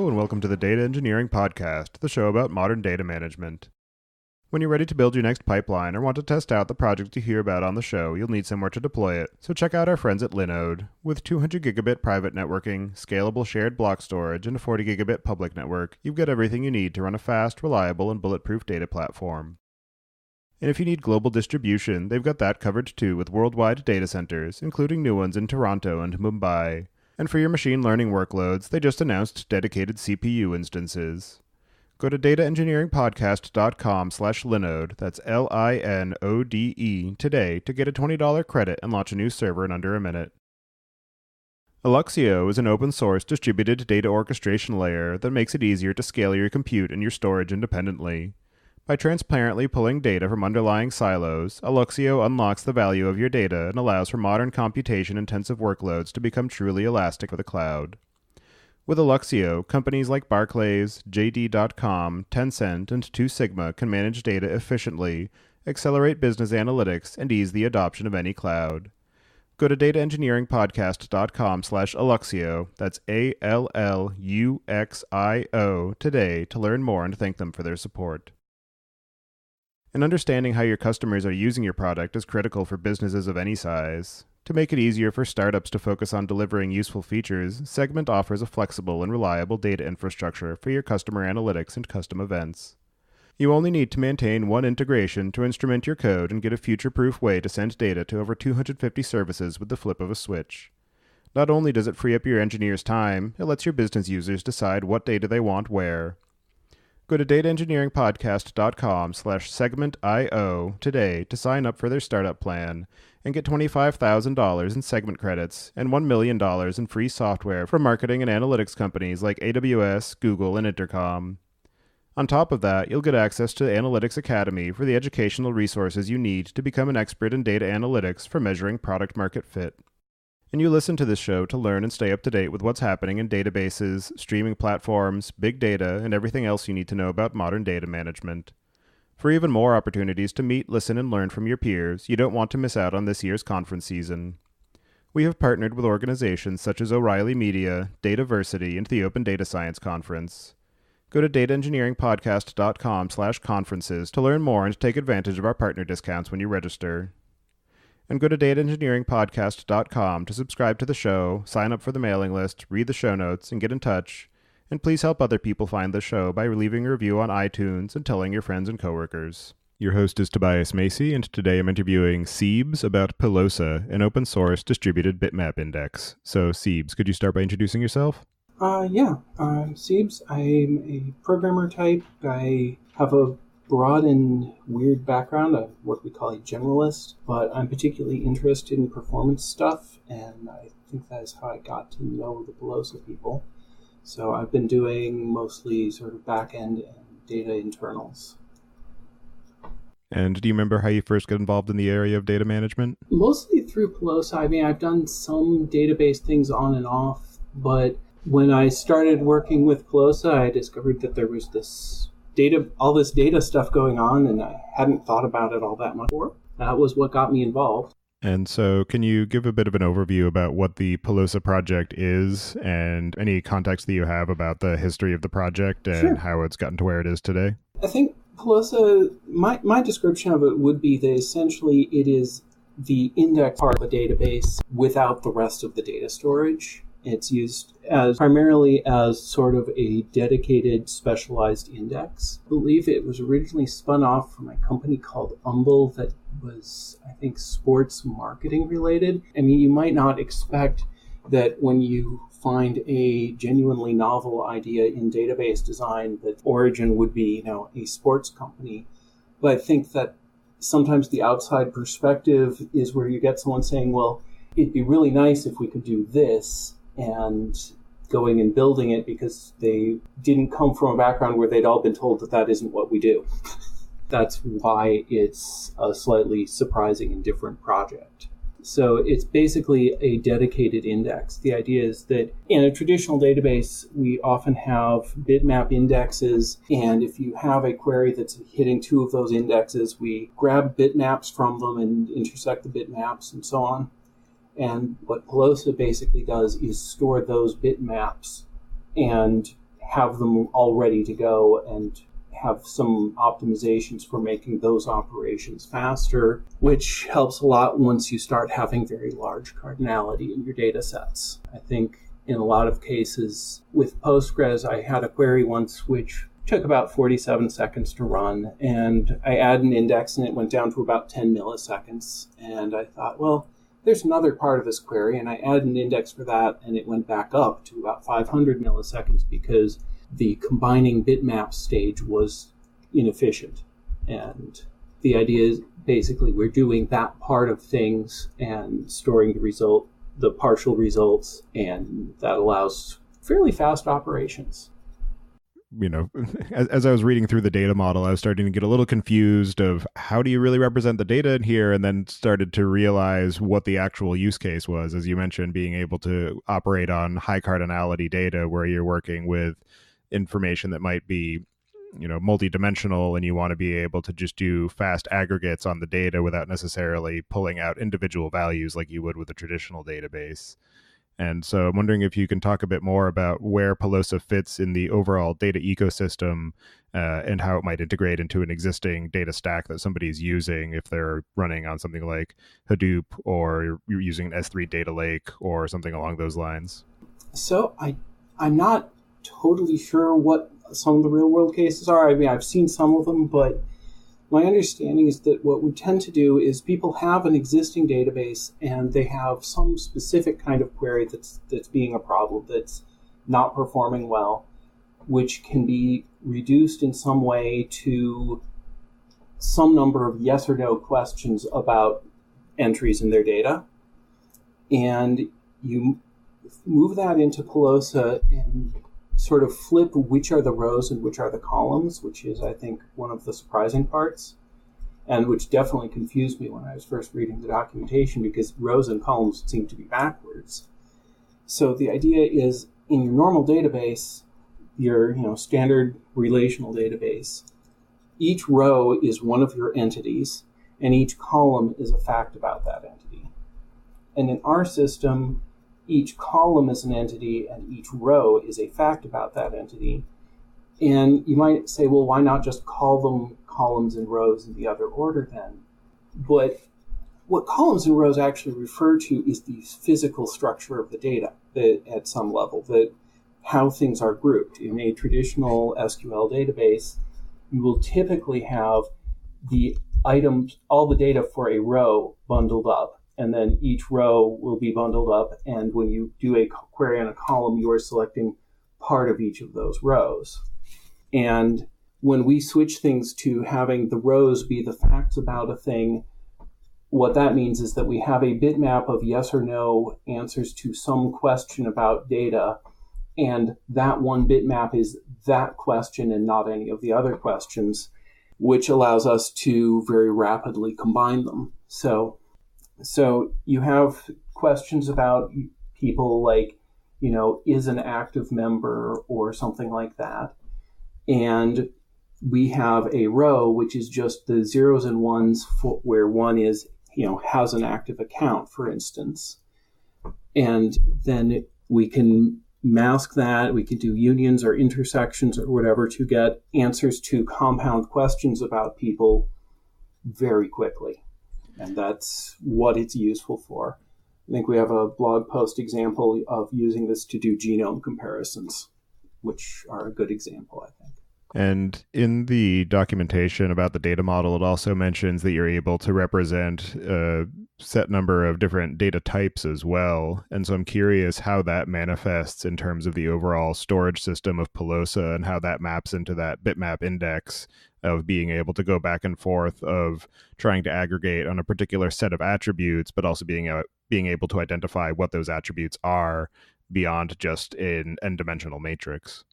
Hello and welcome to the Data Engineering Podcast, the show about modern data management. When you're ready to build your next pipeline or want to test out the project you hear about on the show, you'll need somewhere to deploy it, so check out our friends at Linode. With 200 gigabit private networking, scalable shared block storage, and a 40 gigabit public network, you've got everything you need to run a fast, reliable, and bulletproof data platform. And if you need global distribution, they've got that covered too with worldwide data centers, including new ones in Toronto and Mumbai. And for your machine learning workloads, they just announced dedicated CPU instances. Go to dataengineeringpodcast.com/Linode, that's Linode, today to get a $20 credit and launch a new server in under a minute. Alluxio is an open-source distributed data orchestration layer that makes it easier to scale your compute and your storage independently. By transparently pulling data from underlying silos, Alluxio unlocks the value of your data and allows for modern computation-intensive workloads to become truly elastic for the cloud. With Alluxio, companies like Barclays, JD.com, Tencent, and 2 Sigma can manage data efficiently, accelerate business analytics, and ease the adoption of any cloud. Go to dataengineeringpodcast.com/Alluxio, that's ALLUXIO, today to learn more and thank them for their support. And understanding how your customers are using your product is critical for businesses of any size. To make it easier for startups to focus on delivering useful features, Segment offers a flexible and reliable data infrastructure for your customer analytics and custom events. You only need to maintain one integration to instrument your code and get a future-proof way to send data to over 250 services with the flip of a switch. Not only does it free up your engineers' time, it lets your business users decide what data they want where. Go to dataengineeringpodcast.com/segmentio today to sign up for their startup plan and get $25,000 in Segment credits and $1 million in free software for marketing and analytics companies like AWS, Google, and Intercom. On top of that, you'll get access to Analytics Academy for the educational resources you need to become an expert in data analytics for measuring product market fit. And you listen to this show to learn and stay up to date with what's happening in databases, streaming platforms, big data, and everything else you need to know about modern data management. For even more opportunities to meet, listen, and learn from your peers, you don't want to miss out on this year's conference season. We have partnered with organizations such as O'Reilly Media, Dataversity, and the Open Data Science Conference. Go to dataengineeringpodcast.com/conferences to learn more and take advantage of our partner discounts when you register. And go to dataengineeringpodcast.com to subscribe to the show, sign up for the mailing list, read the show notes, and get in touch. And please help other people find the show by leaving a review on iTunes and telling your friends and coworkers. Your host is Tobias Macy, and today I'm interviewing Seebs about Pilosa, an open-source distributed bitmap index. So, Seebs, could you start by introducing yourself? I'm Seebs. I'm a programmer type. I have a broad and weird background. I'm what we call a generalist, but I'm particularly interested in performance stuff, and I think that is how I got to know the Pilosa people. So I've been doing mostly sort of back-end and data internals. And do you remember how you first got involved in the area of data management? Mostly through Pilosa. I mean, I've done some database things on and off, but when I started working with Pilosa, I discovered that there was all this data stuff going on, and I hadn't thought about it all that much before. That was what got me involved. And so can you give a bit of an overview about what the Pilosa project is and any context that you have about the history of the project and how it's gotten to where it is today? I think Pilosa, my description of it would be that essentially it is the index part of a database without the rest of the data storage. It's used primarily as sort of a dedicated specialized index. I believe it was originally spun off from a company called Umble that was, I think, sports marketing related. I mean, you might not expect that when you find a genuinely novel idea in database design that origin would be, a sports company. But I think that sometimes the outside perspective is where you get someone saying, well, it'd be really nice if we could do this, and going and building it because they didn't come from a background where they'd all been told that that isn't what we do. That's why it's a slightly surprising and different project. So it's basically a dedicated index. The idea is that in a traditional database, we often have bitmap indexes, and if you have a query that's hitting 2 of those indexes, we grab bitmaps from them and intersect the bitmaps and so on. And what Pilosa basically does is store those bitmaps and have them all ready to go and have some optimizations for making those operations faster, which helps a lot once you start having very large cardinality in your data sets. I think in a lot of cases with Postgres, I had a query once which took about 47 seconds to run, and I add an index and it went down to about 10 milliseconds. And I thought, well, there's another part of this query, and I added an index for that, and it went back up to about 500 milliseconds because the combining bitmap stage was inefficient. And the idea is basically we're doing that part of things and storing the partial results, and that allows fairly fast operations. As I was reading through the data model, I was starting to get a little confused of how do you really represent the data in here, and then started to realize what the actual use case was. As you mentioned, being able to operate on high cardinality data where you're working with information that might be, multidimensional, and you want to be able to just do fast aggregates on the data without necessarily pulling out individual values like you would with a traditional database. And so I'm wondering if you can talk a bit more about where Pilosa fits in the overall data ecosystem and how it might integrate into an existing data stack that somebody's using if they're running on something like Hadoop, or you're using an S3 data lake or something along those lines. So I'm not totally sure what some of the real world cases are. I mean, I've seen some of them, but my understanding is that what we tend to do is people have an existing database and they have some specific kind of query that's being a problem, that's not performing well, which can be reduced in some way to some number of yes or no questions about entries in their data. And you move that into Pilosa and sort of flip which are the rows and which are the columns, which is, I think, one of the surprising parts, and which definitely confused me when I was first reading the documentation, because rows and columns seem to be backwards. So the idea is, in your normal database, your standard relational database, each row is one of your entities, and each column is a fact about that entity. And in our system, each column is an entity and each row is a fact about that entity. And you might say, well, why not just call them columns and rows in the other order then? But what columns and rows actually refer to is the physical structure of the data at some level, that how things are grouped. In a traditional SQL database, you will typically have the items, all the data for a row bundled up, and then each row will be bundled up, and when you do a query on a column, you are selecting part of each of those rows. And when we switch things to having the rows be the facts about a thing, what that means is that we have a bitmap of yes or no answers to some question about data, and that one bitmap is that question and not any of the other questions, which allows us to very rapidly combine them. So you have questions about people like, is an active member or something like that. And we have a row, which is just the zeros and ones where one is, has an active account, for instance. And then we can mask that. We can do unions or intersections or whatever to get answers to compound questions about people very quickly. And that's what it's useful for. I think we have a blog post example of using this to do genome comparisons, which are a good example, I think. And in the documentation about the data model, it also mentions that you're able to represent a set number of different data types as well. And so I'm curious how that manifests in terms of the overall storage system of Pilosa and how that maps into that bitmap index of being able to go back and forth of trying to aggregate on a particular set of attributes, but also being able to identify what those attributes are beyond just an n-dimensional matrix.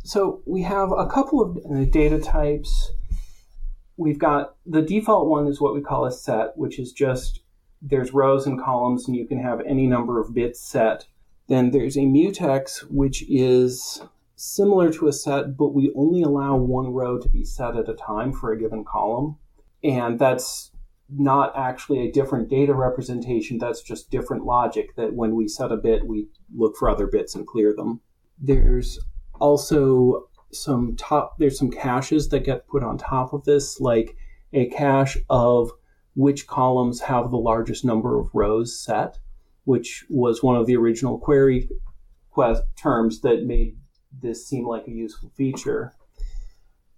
So we have a couple of data types. We've got the default one is what we call a set, which is just there's rows and columns and you can have any number of bits set. Then there's a mutex, which is similar to a set, but we only allow one row to be set at a time for a given column. And that's not actually a different data representation. That's just different logic that when we set a bit, we look for other bits and clear them. There's Also, there's some caches that get put on top of this, like a cache of which columns have the largest number of rows set, which was one of the original query terms that made this seem like a useful feature.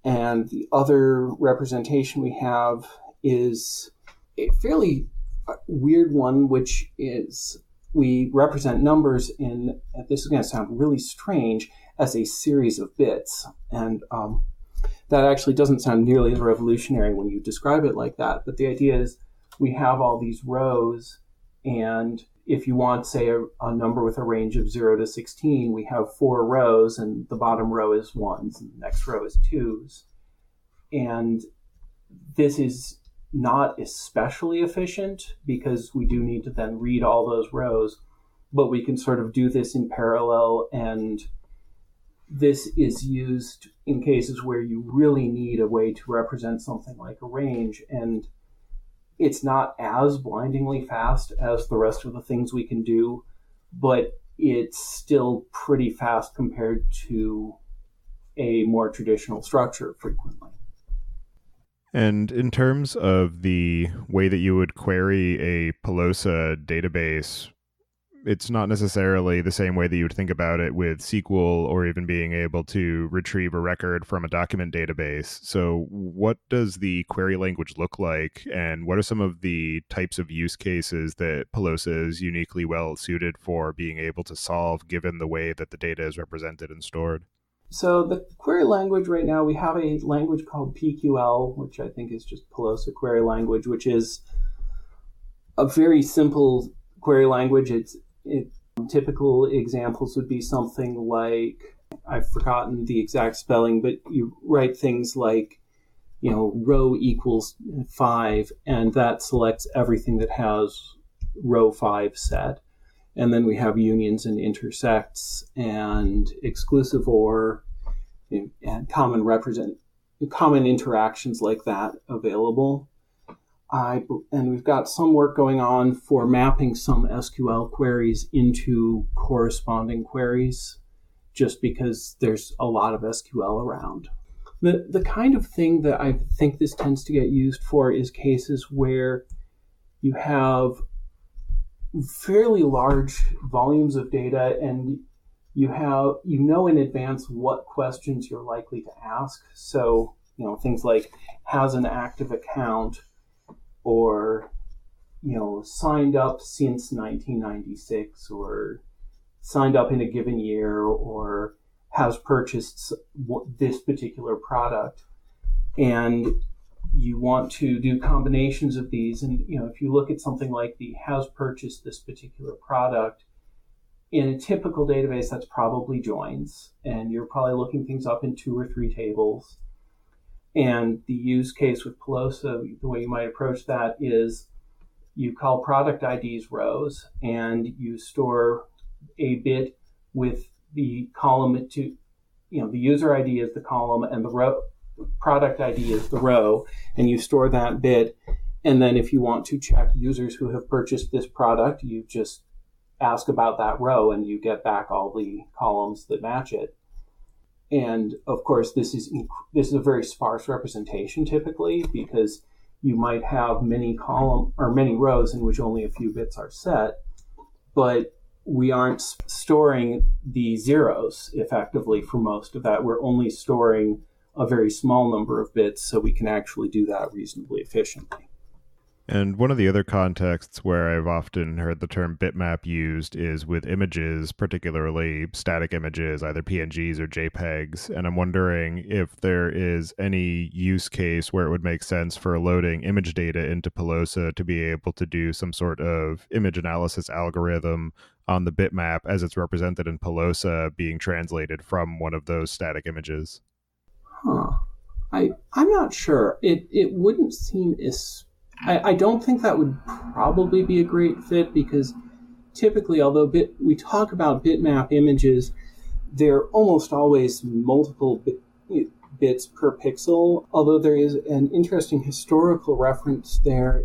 And the other representation we have is a fairly weird one, which is we represent numbers in, this is going to sound really strange, as a series of bits. And that actually doesn't sound nearly as revolutionary when you describe it like that. But the idea is we have all these rows, and if you want, say, a number with a range of 0 to 16, we have 4 rows, and the bottom row is 1s, and the next row is 2s. And this is not especially efficient because we do need to then read all those rows, but we can sort of do this in parallel, and this is used in cases where you really need a way to represent something like a range, and it's not as blindingly fast as the rest of the things we can do, but it's still pretty fast compared to a more traditional structure frequently. And in terms of the way that you would query a Pilosa database, it's not necessarily the same way that you would think about it with SQL or even being able to retrieve a record from a document database. So what does the query language look like, and what are some of the types of use cases that Pilosa is uniquely well suited for being able to solve given the way that the data is represented and stored? So the query language right now, we have a language called PQL, which I think is just Pilosa query language, which is a very simple query language. Typical examples would be something like, I've forgotten the exact spelling, but you write things like, row equals 5, and that selects everything that has row 5 set. And then we have unions and intersects and exclusive OR and common interactions like that available. And we've got some work going on for mapping some SQL queries into corresponding queries, just because there's a lot of SQL around. The kind of thing that I think this tends to get used for is cases where you have fairly large volumes of data, and you know in advance what questions you're likely to ask. So, things like has an active account, or, signed up since 1996, or signed up in a given year, or has purchased this particular product. And you want to do combinations of these. And, if you look at something like the has purchased this particular product, in a typical database, that's probably joins. And you're probably looking things up in 2 or 3 tables. And the use case with Pilosa, the way you might approach that is you call product IDs rows, and you store a bit with the column to, the user ID is the column and the row product ID is the row, and you store that bit. And then if you want to check users who have purchased this product, you just ask about that row and you get back all the columns that match it. And of course, this is a very sparse representation typically, because you might have many rows in which only a few bits are set, but we aren't storing the zeros effectively for most of that. We're only storing a very small number of bits, so we can actually do that reasonably efficiently. And one of the other contexts where I've often heard the term bitmap used is with images, particularly static images, either PNGs or JPEGs. And I'm wondering if there is any use case where it would make sense for loading image data into Pilosa to be able to do some sort of image analysis algorithm on the bitmap as it's represented in Pilosa being translated from one of those static images. I'm not sure. It wouldn't seem I don't think that would probably be a great fit, because typically, although we talk about bitmap images, they're almost always multiple bits per pixel, although there is an interesting historical reference there.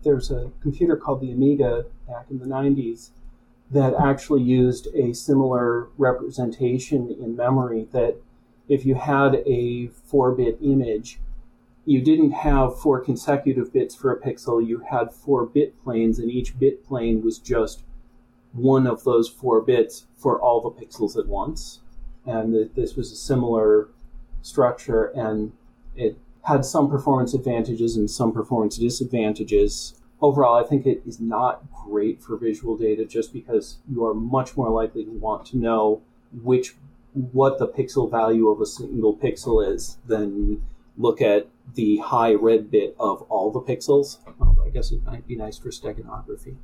There's a computer called the Amiga back in the 90s that actually used a similar representation in memory, that if you had a 4-bit image, you didn't have 4 consecutive bits for a pixel, you had 4 bit planes, and each bit plane was just one of those 4 bits for all the pixels at once. And this was a similar structure, and it had some performance advantages and some performance disadvantages. Overall, I think it is not great for visual data, just because you are much more likely to want to know what the pixel value of a single pixel is than look at the high red bit of all the pixels. I guess it might be nice for steganography.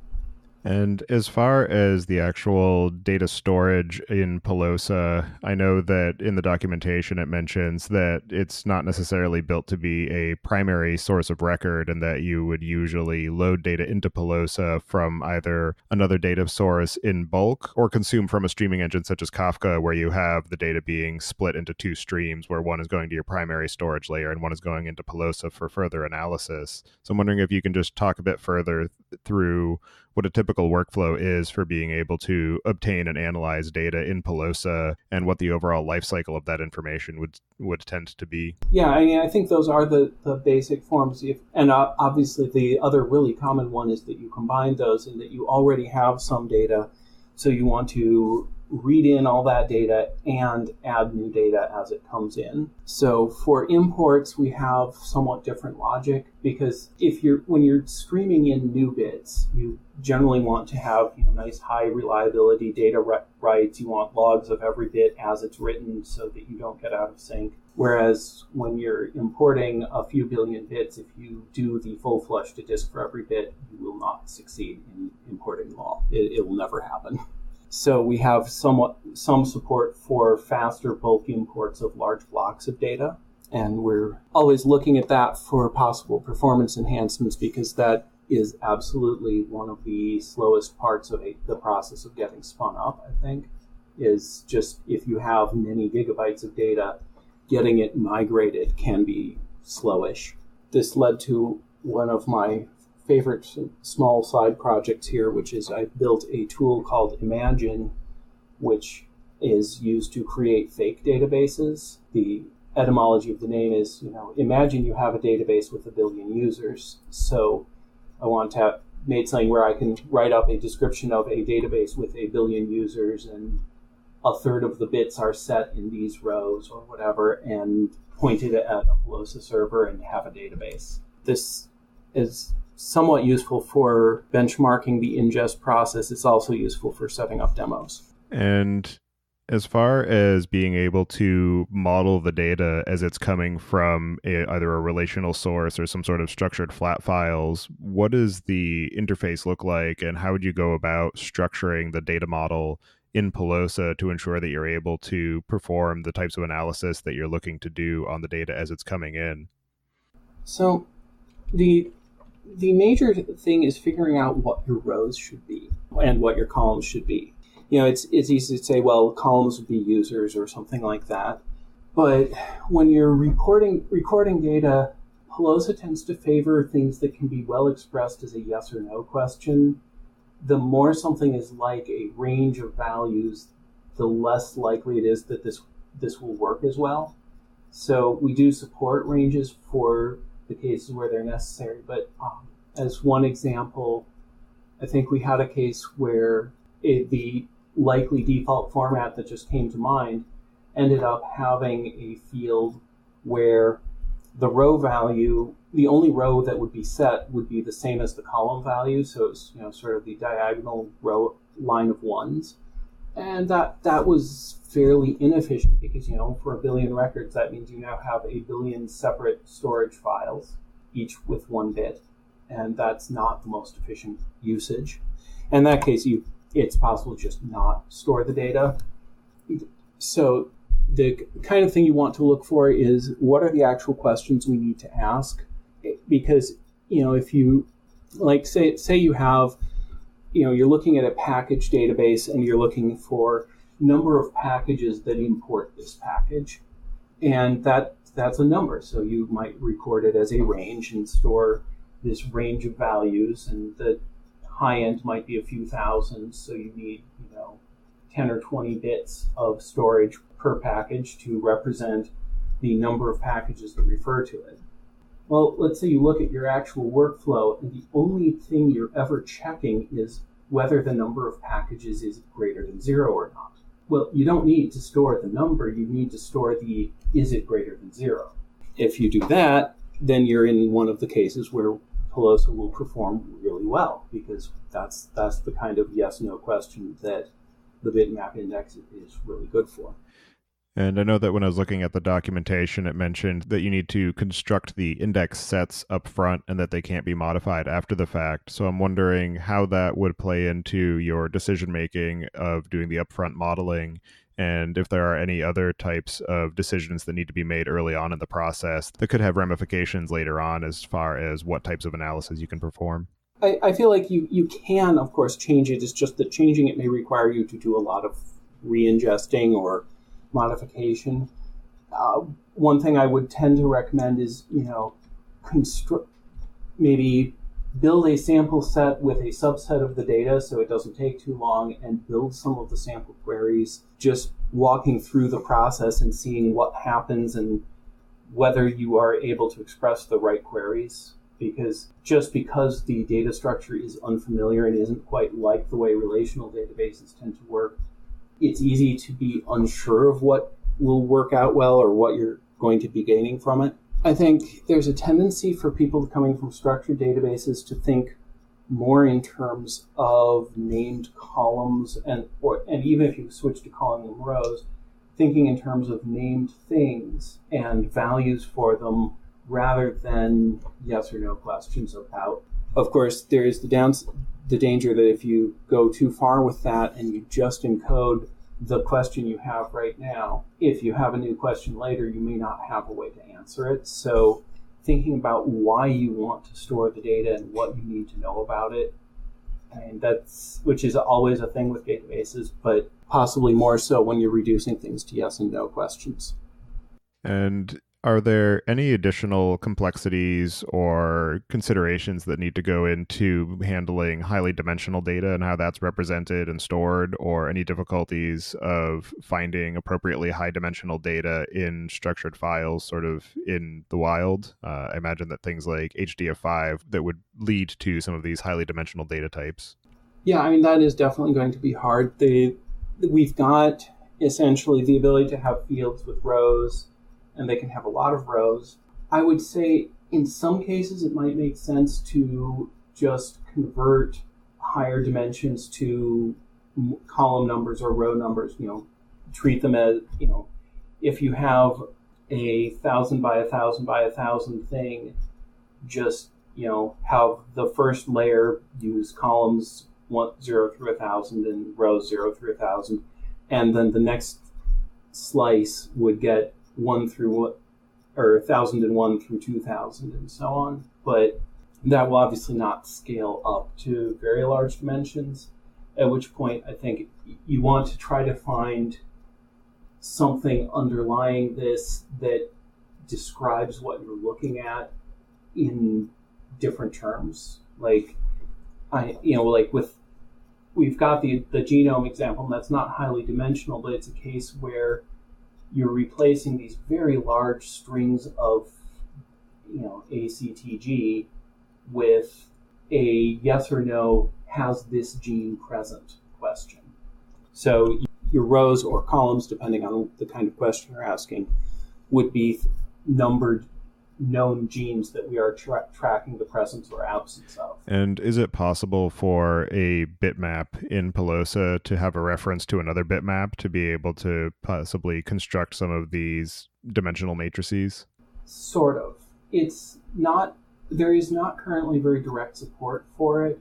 And as far as the actual data storage in Pilosa, I know that in the documentation it mentions that it's not necessarily built to be a primary source of record, and that you would usually load data into Pilosa from either another data source in bulk or consume from a streaming engine such as Kafka, where you have the data being split into 2 streams, where one is going to your primary storage layer and one is going into Pilosa for further analysis. So I'm wondering if you can just talk a bit further through what a typical workflow is for being able to obtain and analyze data in Pilosa, and what the overall life cycle of that information would tend to be. Yeah, I think those are the basic forms. And obviously the other really common one is that you combine those, and that you already have some data, so you want to read in all that data and add new data as it comes in. So for imports, we have somewhat different logic, because when you're streaming in new bits, you generally want to have nice high reliability data writes. You want logs of every bit as it's written so that you don't get out of sync. Whereas when you're importing a few billion bits, if you do the full flush to disk for every bit, you will not succeed in importing them all. It will never happen. So we have some support for faster bulk imports of large blocks of data. And we're always looking at that for possible performance enhancements, because that is absolutely one of the slowest parts of the process of getting spun up, I think, is just if you have many gigabytes of data, getting it migrated can be slowish. This led to one of my favorite small side projects here, which is I built a tool called Imagine, which is used to create fake databases. The etymology of the name is, imagine you have a database with 1 billion users. So I want to have made something where I can write up a description of a database with 1 billion users, and 1/3 of the bits are set in these rows or whatever, and point it at a Pilosa server and have a database. This is somewhat useful for benchmarking the ingest process. It's also useful for setting up demos. And as far as being able to model the data as it's coming from either a relational source or some sort of structured flat files, what does the interface look like, and how would you go about structuring the data model in Pilosa to ensure that you're able to perform the types of analysis that you're looking to do on the data as it's coming in? So the major thing is figuring out what your rows should be and what your columns should be. It's easy to say, well, columns would be users or something like that. But when you're recording data, Pilosa tends to favor things that can be well expressed as a yes or no question. The more something is like a range of values, the less likely it is that this will work as well. So we do support ranges for the cases where they're necessary. But as one example, I think we had a case where the likely default format that just came to mind ended up having a field where the row value, the only row that would be set would be the same as the column value. So it's sort of the diagonal row line of ones. And that was fairly inefficient, because for 1 billion records, that means you now have 1 billion separate storage files, each with 1 bit, and that's not the most efficient usage. In that case, it's possible to just not store the data. So the kind of thing you want to look for is, what are the actual questions we need to ask? Because if you say you have you're looking at a package database and you're looking for number of packages that import this package, and that's a number. So you might record it as a range and store this range of values, and the high end might be a few thousand, so you need 10 or 20 bits of storage per package to represent the number of packages that refer to it. Well, let's say you look at your actual workflow, and the only thing you're ever checking is whether the number of packages is greater than 0 or not. Well, you don't need to store the number, you need to store the is it greater than 0. If you do that, then you're in one of the cases where Pilosa will perform really well, because that's the kind of yes-no question that the bitmap index is really good for. And I know that when I was looking at the documentation, it mentioned that you need to construct the index sets up front and that they can't be modified after the fact. So I'm wondering how that would play into your decision-making of doing the upfront modeling, and if there are any other types of decisions that need to be made early on in the process that could have ramifications later on as far as what types of analysis you can perform. I feel like you can, of course, change it. It's just that changing it may require you to do a lot of re-ingesting or modification. One thing I would tend to recommend is, maybe build a sample set with a subset of the data so it doesn't take too long, and build some of the sample queries, just walking through the process and seeing what happens and whether you are able to express the right queries. Because just because the data structure is unfamiliar and isn't quite like the way relational databases tend to work, it's easy to be unsure of what will work out well or what you're going to be gaining from it. I think there's a tendency for people coming from structured databases to think more in terms of named columns, and even if you switch to calling them rows, thinking in terms of named things and values for them rather than yes or no questions about. Of course, there is the danger that if you go too far with that and you just encode the question you have right now, if you have a new question later, you may not have a way to answer it. So thinking about why you want to store the data and what you need to know about it, and which is always a thing with databases, but possibly more so when you're reducing things to yes and no questions. And are there any additional complexities or considerations that need to go into handling highly dimensional data and how that's represented and stored, or any difficulties of finding appropriately high dimensional data in structured files sort of in the wild? I imagine that things like HDF5 that would lead to some of these highly dimensional data types. Yeah, I mean, that is definitely going to be hard. We've got essentially the ability to have fields with rows, and they can have a lot of rows. I would say in some cases it might make sense to just convert higher dimensions to column numbers or row numbers, treat them as, if you have a 1,000 by 1,000 by 1,000 thing, just, have the first layer use columns 0 through 1,000 and rows 0 through 1,000, and then the next slice would get 1 through, or 1,001 through 2,000 and so on. But that will obviously not scale up to very large dimensions, at which point I think you want to try to find something underlying this that describes what you're looking at in different terms. We've got the genome example, and that's not highly dimensional, but it's a case where you're replacing these very large strings of, ACTG with a yes or no, has this gene present question. So your rows or columns, depending on the kind of question you're asking, would be numbered known genes that we are tracking the presence or absence of. And is it possible for a bitmap in Pilosa to have a reference to another bitmap to be able to possibly construct some of these dimensional matrices? Sort of. There is not currently very direct support for it.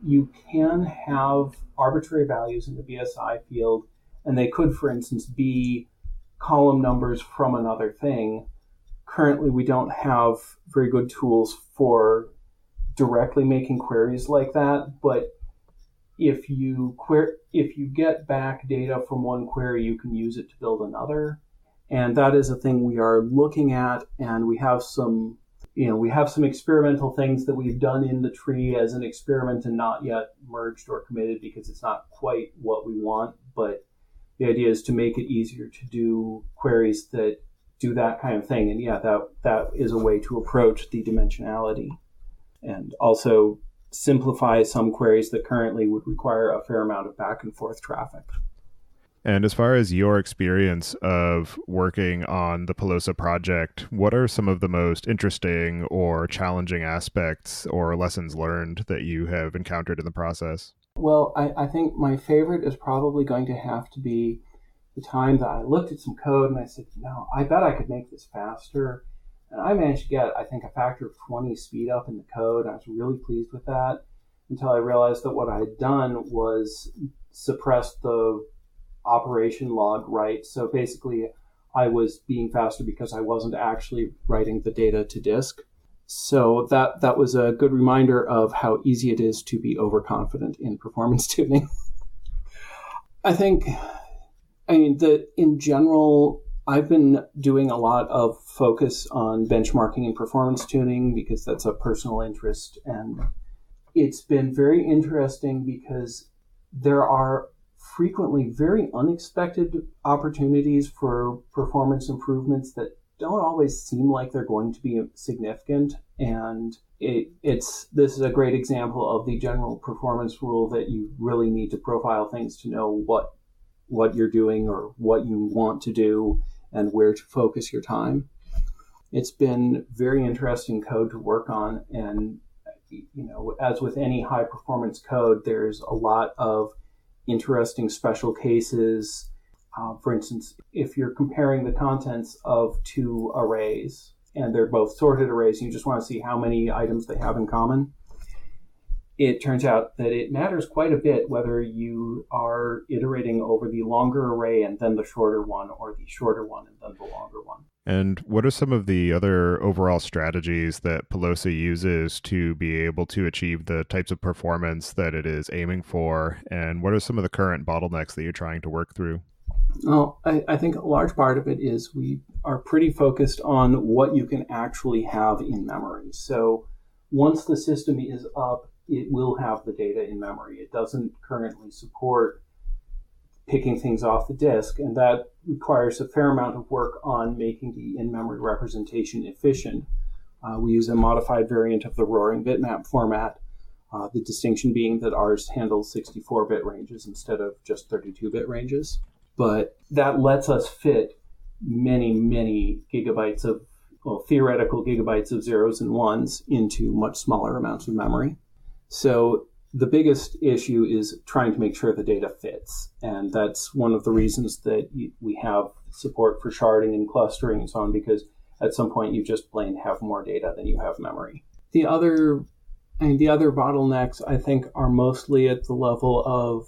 You can have arbitrary values in the BSI field, and they could, for instance, be column numbers from another thing. Currently, we don't have very good tools for directly making queries like that, but if you get back data from one query, you can use it to build another. And that is a thing we are looking at, and we have some we have some experimental things that we've done in the tree as an experiment and not yet merged or committed because it's not quite what we want. But the idea is to make it easier to do queries that do that kind of thing. And yeah, that is a way to approach the dimensionality, and also simplify some queries that currently would require a fair amount of back and forth traffic. And as far as your experience of working on the Pilosa project, what are some of the most interesting or challenging aspects or lessons learned that you have encountered in the process? Well, I think my favorite is probably going to have to be the time that I looked at some code and I said, I bet I could make this faster. And I managed to get, I think, a factor of 20 speed up in the code. I was really pleased with that until I realized that what I had done was suppress the operation log write. So basically, I was being faster because I wasn't actually writing the data to disk. So that was a good reminder of how easy it is to be overconfident in performance tuning. I mean that in general, I've been doing a lot of focus on benchmarking and performance tuning because that's a personal interest. And it's been very interesting because there are frequently very unexpected opportunities for performance improvements that don't always seem like they're going to be significant. And this is a great example of the general performance rule that you really need to profile things to know what you're doing or what you want to do and where to focus your time. It's been very interesting code to work on. And, as with any high performance code, there's a lot of interesting special cases. For instance, if you're comparing the contents of two arrays and they're both sorted arrays, and you just want to see how many items they have in common, it turns out that it matters quite a bit whether you are iterating over the longer array and then the shorter one, or the shorter one and then the longer one. And what are some of the other overall strategies that Pilosa uses to be able to achieve the types of performance that it is aiming for? And what are some of the current bottlenecks that you're trying to work through? Well, I think a large part of it is we are pretty focused on what you can actually have in memory. So once the system is up, it will have the data in memory. It doesn't currently support picking things off the disk, and that requires a fair amount of work on making the in-memory representation efficient. We use a modified variant of the roaring bitmap format, the distinction being that ours handles 64-bit ranges instead of just 32-bit ranges. But that lets us fit many, many gigabytes of, theoretical gigabytes of zeros and ones into much smaller amounts of memory. So the biggest issue is trying to make sure the data fits. And that's one of the reasons that we have support for sharding and clustering and so on, because at some point you just plain have more data than you have memory. The other bottlenecks, I think, are mostly at the level of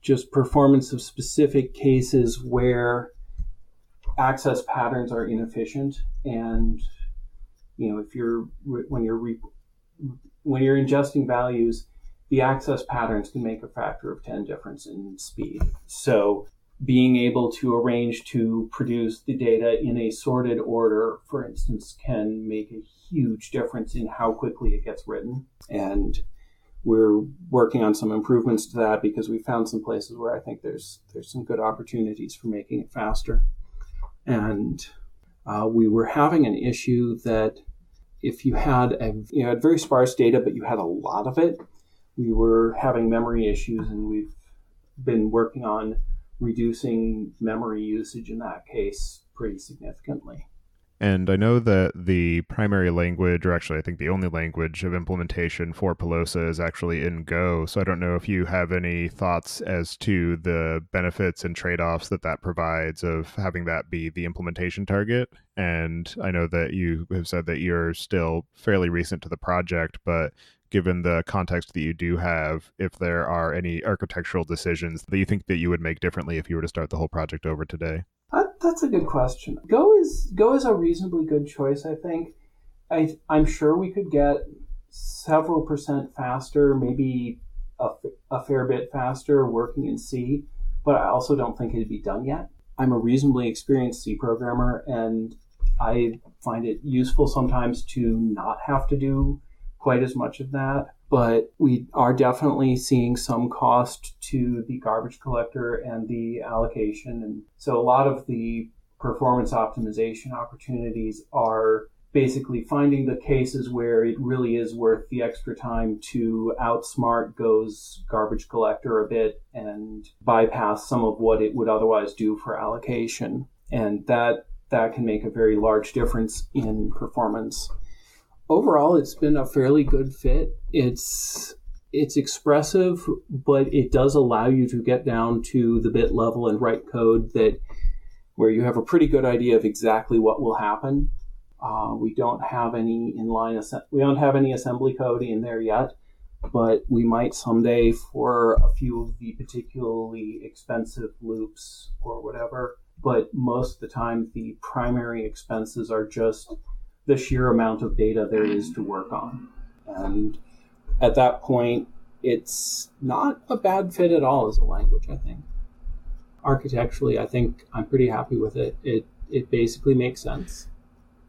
just performance of specific cases where access patterns are inefficient. And, when you're ingesting values, the access patterns can make a factor of 10 difference in speed. So being able to arrange to produce the data in a sorted order, for instance, can make a huge difference in how quickly it gets written. And we're working on some improvements to that because we found some places where I think there's some good opportunities for making it faster. And we were having an issue that if you had very sparse data, but you had a lot of it, we were having memory issues, and we've been working on reducing memory usage in that case pretty significantly. And I know that the primary language, or actually I think the only language of implementation for Pilosa is actually in Go. So I don't know if you have any thoughts as to the benefits and trade-offs that provides of having that be the implementation target. And I know that you have said that you're still fairly recent to the project, but given the context that you do have, if there are any architectural decisions that you think that you would make differently if you were to start the whole project over today? That's a good question. Go is a reasonably good choice, I think. I'm sure we could get several percent faster, maybe a fair bit faster working in C, but I also don't think it'd be done yet. I'm a reasonably experienced C programmer, and I find it useful sometimes to not have to do quite as much of that, but we are definitely seeing some cost to the garbage collector and the allocation. And so a lot of the performance optimization opportunities are basically finding the cases where it really is worth the extra time to outsmart Go's garbage collector a bit and bypass some of what it would otherwise do for allocation. And that can make a very large difference in performance. Overall, it's been a fairly good fit. It's expressive, but it does allow you to get down to the bit level and write code where you have a pretty good idea of exactly what will happen. We don't have any we don't have any assembly code in there yet, but we might someday for a few of the particularly expensive loops or whatever. But most of the time, the primary expenses are just the sheer amount of data there is to work on. And at that point, it's not a bad fit at all as a language, I think. Architecturally, I think I'm pretty happy with it. It basically makes sense.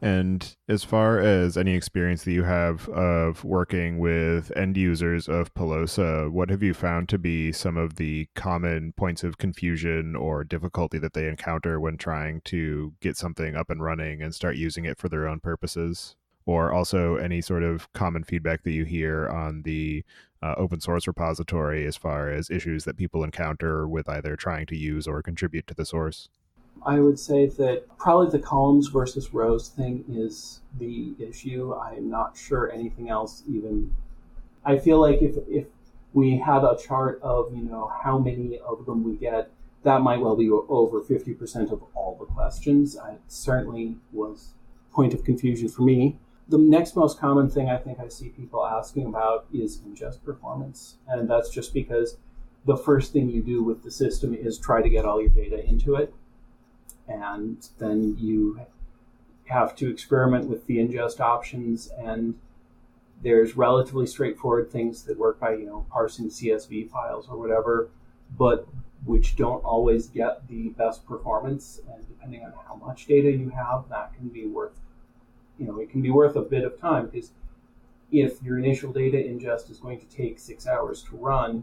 And as far as any experience that you have of working with end users of Pilosa, what have you found to be some of the common points of confusion or difficulty that they encounter when trying to get something up and running and start using it for their own purposes? Or also any sort of common feedback that you hear on the open source repository as far as issues that people encounter with either trying to use or contribute to the source? I would say that probably the columns versus rows thing is the issue. I'm not sure anything else even. I feel like if we had a chart of, how many of them we get, that might well be over 50% of all the questions. It certainly was a point of confusion for me. The next most common thing I think I see people asking about is ingest performance. And that's just because the first thing you do with the system is try to get all your data into it. And then you have to experiment with the ingest options, and there's relatively straightforward things that work by, parsing CSV files or whatever, but which don't always get the best performance. And depending on how much data you have, that can be worth, it can be worth a bit of time, because if your initial data ingest is going to take 6 hours to run,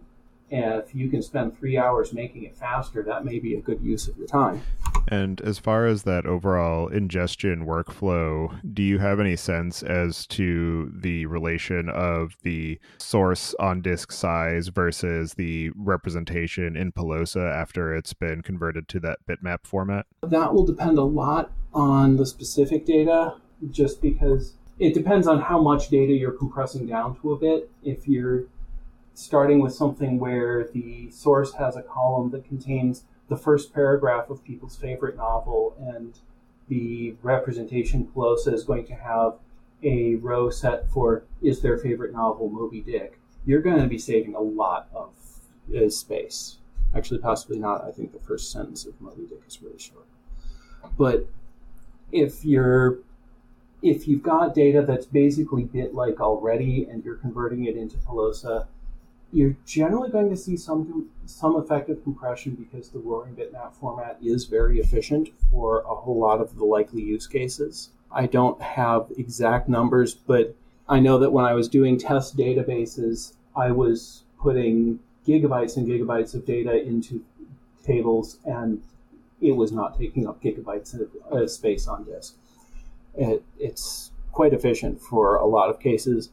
and if you can spend 3 hours making it faster, that may be a good use of your time. And as far as that overall ingestion workflow, do you have any sense as to the relation of the source on disk size versus the representation in Pilosa after it's been converted to that bitmap format? That will depend a lot on the specific data, just because it depends on how much data you're compressing down to a bit. If you're starting with something where the source has a column that contains the first paragraph of people's favorite novel, and the representation Pilosa is going to have a row set for is their favorite novel Moby Dick, you're going to be saving a lot of space. Actually, possibly not. I think the first sentence of Moby Dick is really short. But if you've got data that's basically bit-like already and you're converting it into Pilosa, you're generally going to see some effective compression, because the roaring bitmap format is very efficient for a whole lot of the likely use cases. I don't have exact numbers, but I know that when I was doing test databases, I was putting gigabytes and gigabytes of data into tables, and it was not taking up gigabytes of space on disk. It's quite efficient for a lot of cases.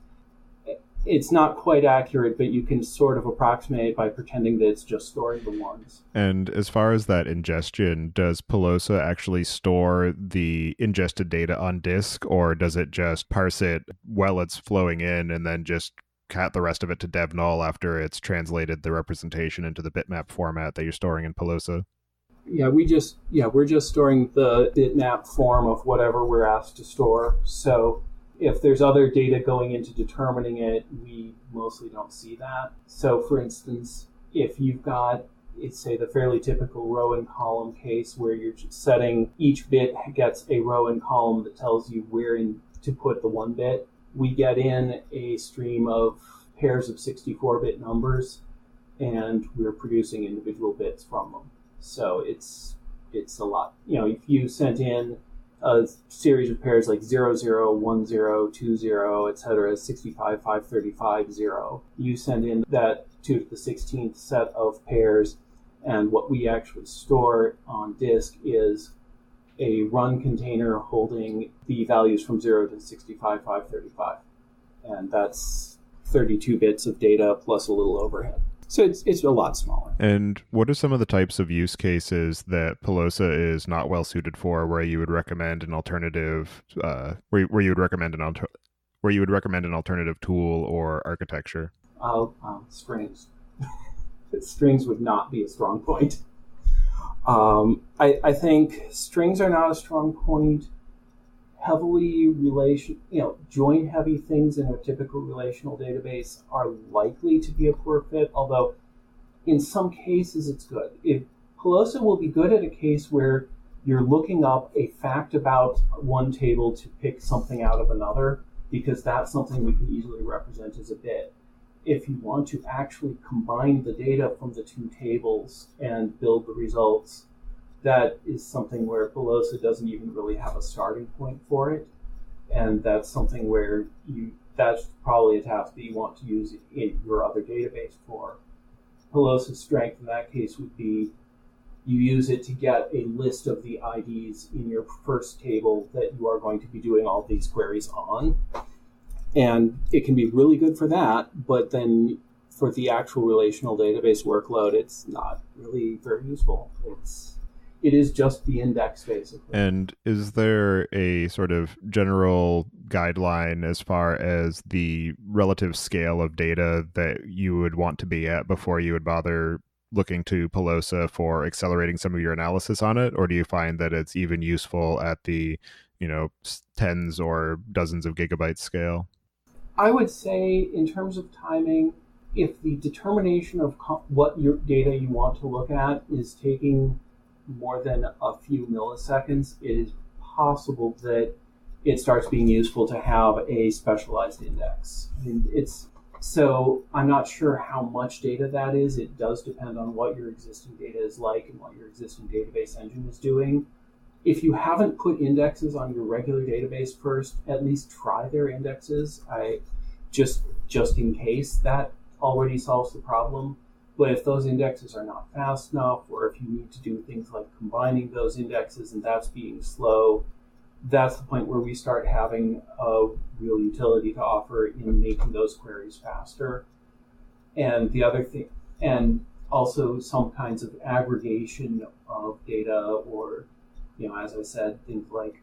It's not quite accurate, but you can sort of approximate by pretending that it's just storing the ones. And as far as that ingestion, does Pilosa actually store the ingested data on disk, or does it just parse it while it's flowing in and then just cat the rest of it to dev null after it's translated the representation into the bitmap format that you're storing in Pilosa? Yeah, we're just storing the bitmap form of whatever we're asked to store. So if there's other data going into determining it, we mostly don't see that. So for instance, if you've got, it's say the fairly typical row and column case where you're setting each bit gets a row and column that tells you where to put the one bit, we get in a stream of pairs of 64-bit numbers, and we're producing individual bits from them. So it's a lot. If you sent in a series of pairs like 00, 10, 20, etc., 65, 535, 0. You send in that 2 to the 16th set of pairs, and what we actually store on disk is a run container holding the values from 0 to 65, 535. And that's 32 bits of data plus a little overhead. So it's a lot smaller. And what are some of the types of use cases that Pilosa is not well suited for, where you would recommend an alternative, where you would recommend an alternative tool or architecture? Strings. Strings would not be a strong point. I think strings are not a strong point. Heavily join-heavy things in a typical relational database are likely to be a poor fit, although in some cases it's good. Pilosa will be good at a case where you're looking up a fact about one table to pick something out of another, because that's something we can easily represent as a bit. If you want to actually combine the data from the two tables and build the results, that is something where Pilosa doesn't even really have a starting point for it. And that's something where that's probably a task that you want to use in your other database for. Pilosa's strength in that case would be you use it to get a list of the IDs in your first table that you are going to be doing all these queries on. And it can be really good for that, but then for the actual relational database workload, it's not really very useful. It is just the index, basically. And is there a sort of general guideline as far as the relative scale of data that you would want to be at before you would bother looking to Pilosa for accelerating some of your analysis on it? Or do you find that it's even useful at the, tens or dozens of gigabytes scale? I would say in terms of timing, if the determination of what your data you want to look at is taking more than a few milliseconds, it is possible that it starts being useful to have a specialized index. So I'm not sure how much data that is. It does depend on what your existing data is like and what your existing database engine is doing. If you haven't put indexes on your regular database first, at least try their indexes. Just in case that already solves the problem. But if those indexes are not fast enough, or if you need to do things like combining those indexes and that's being slow, that's the point where we start having a real utility to offer in making those queries faster. And the other thing, and also some kinds of aggregation of data, or, as I said, things like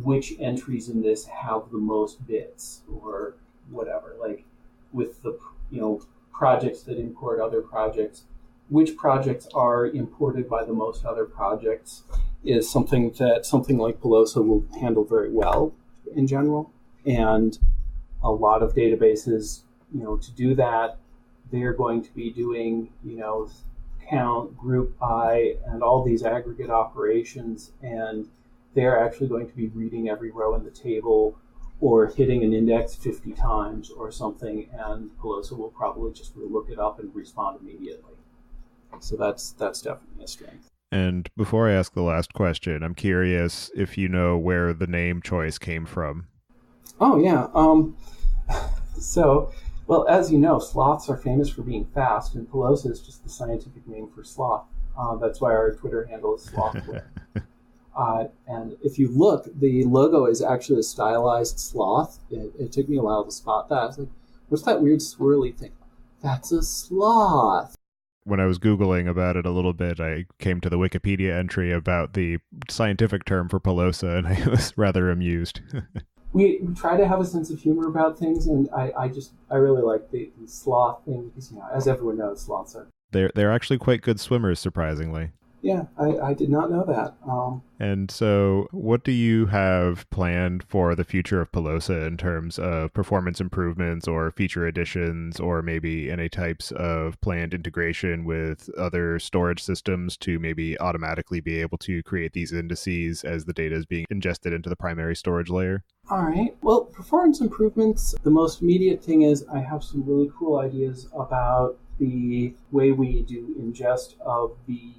which entries in this have the most bits or whatever, like with the, projects that import other projects, which projects are imported by the most other projects is something like Pilosa will handle very well in general. And a lot of databases, to do that, they're going to be doing, count, group by, and all these aggregate operations, and they're actually going to be reading every row in the table or hitting an index 50 times or something, and Pilosa will probably just look it up and respond immediately. So that's definitely a strength. And before I ask the last question, I'm curious if you know where the name choice came from. Oh, yeah. So, well, as you know, sloths are famous for being fast, and Pilosa is just the scientific name for sloth. That's why our Twitter handle is Slothware. And if you look, the logo is actually a stylized sloth. It took me a while to spot that. I was like, what's that weird swirly thing? That's a sloth. When I was Googling about it a little bit, I came to the Wikipedia entry about the scientific term for Pilosa, and I was rather amused. We try to have a sense of humor about things, and I really like the sloth thing because, as everyone knows, sloths are... They're actually quite good swimmers, surprisingly. Yeah, I did not know that. And so what do you have planned for the future of Pilosa in terms of performance improvements or feature additions, or maybe any types of planned integration with other storage systems to maybe automatically be able to create these indices as the data is being ingested into the primary storage layer? All right. Well, performance improvements, the most immediate thing is I have some really cool ideas about the way we do ingest of the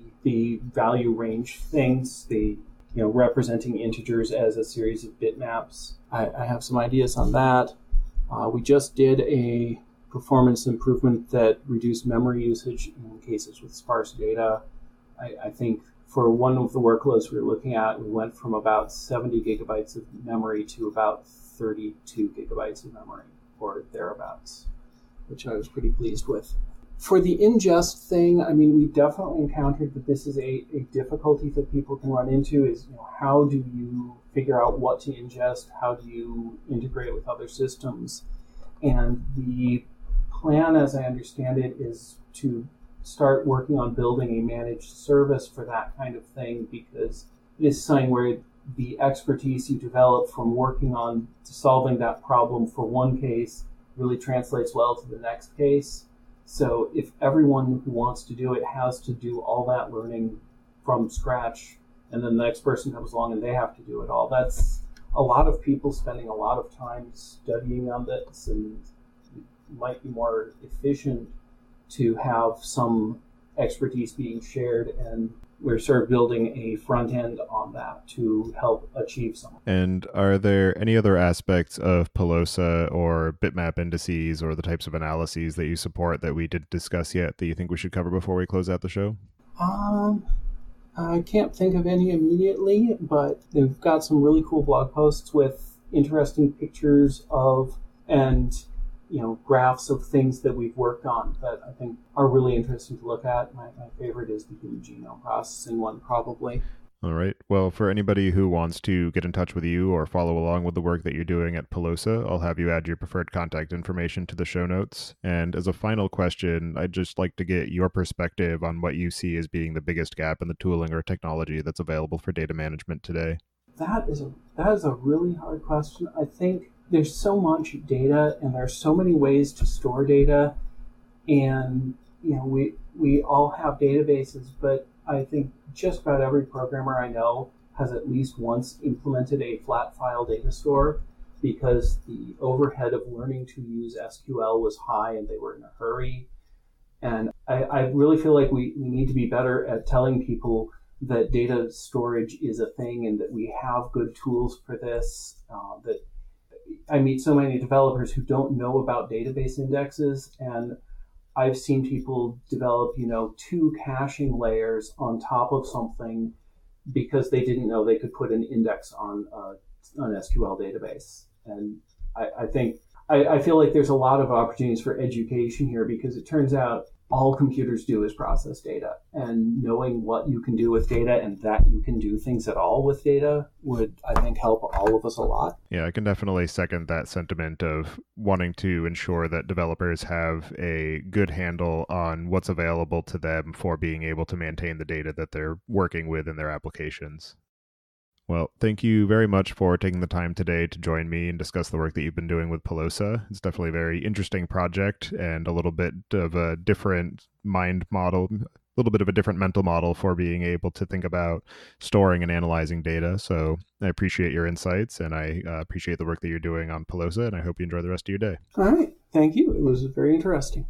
value range things, the representing integers as a series of bitmaps. I have some ideas on that. We just did a performance improvement that reduced memory usage in cases with sparse data. I think for one of the workloads we were looking at, we went from about 70 gigabytes of memory to about 32 gigabytes of memory, or thereabouts, which I was pretty pleased with. For the ingest thing, we definitely encountered that this is a difficulty that people can run into is, how do you figure out what to ingest? How do you integrate with other systems? And the plan, as I understand it, is to start working on building a managed service for that kind of thing, because it is something where the expertise you develop from working on solving that problem for one case really translates well to the next case. So if everyone who wants to do it has to do all that learning from scratch, and then the next person comes along and they have to do it all, that's a lot of people spending a lot of time studying on this, and it might be more efficient to have some expertise being shared, and we're sort of building a front end on that to help achieve some. And are there any other aspects of Pilosa or bitmap indices or the types of analyses that you support that we didn't discuss yet that you think we should cover before we close out the show? I can't think of any immediately, but they've got some really cool blog posts with interesting pictures of and graphs of things that we've worked on that I think are really interesting to look at. My favorite is the human genome processing one, probably. All right. Well, for anybody who wants to get in touch with you or follow along with the work that you're doing at Pilosa, I'll have you add your preferred contact information to the show notes. And as a final question, I'd just like to get your perspective on what you see as being the biggest gap in the tooling or technology that's available for data management today. That is a really hard question. I think there's so much data, and there's so many ways to store data, and we all have databases, but I think just about every programmer I know has at least once implemented a flat file data store, because the overhead of learning to use SQL was high and they were in a hurry. And I really feel like we need to be better at telling people that data storage is a thing and that we have good tools for this. That I meet so many developers who don't know about database indexes, and I've seen people develop, 2 caching layers on top of something because they didn't know they could put an index on an SQL database. And I feel like there's a lot of opportunities for education here, because it turns out all computers do is process data, and knowing what you can do with data and that you can do things at all with data would, I think, help all of us a lot. Yeah, I can definitely second that sentiment of wanting to ensure that developers have a good handle on what's available to them for being able to maintain the data that they're working with in their applications. Well, thank you very much for taking the time today to join me and discuss the work that you've been doing with Pilosa. It's definitely a very interesting project and a little bit of a different mind model, a little bit of a different mental model for being able to think about storing and analyzing data. So I appreciate your insights, and I appreciate the work that you're doing on Pilosa, and I hope you enjoy the rest of your day. All right. Thank you. It was very interesting.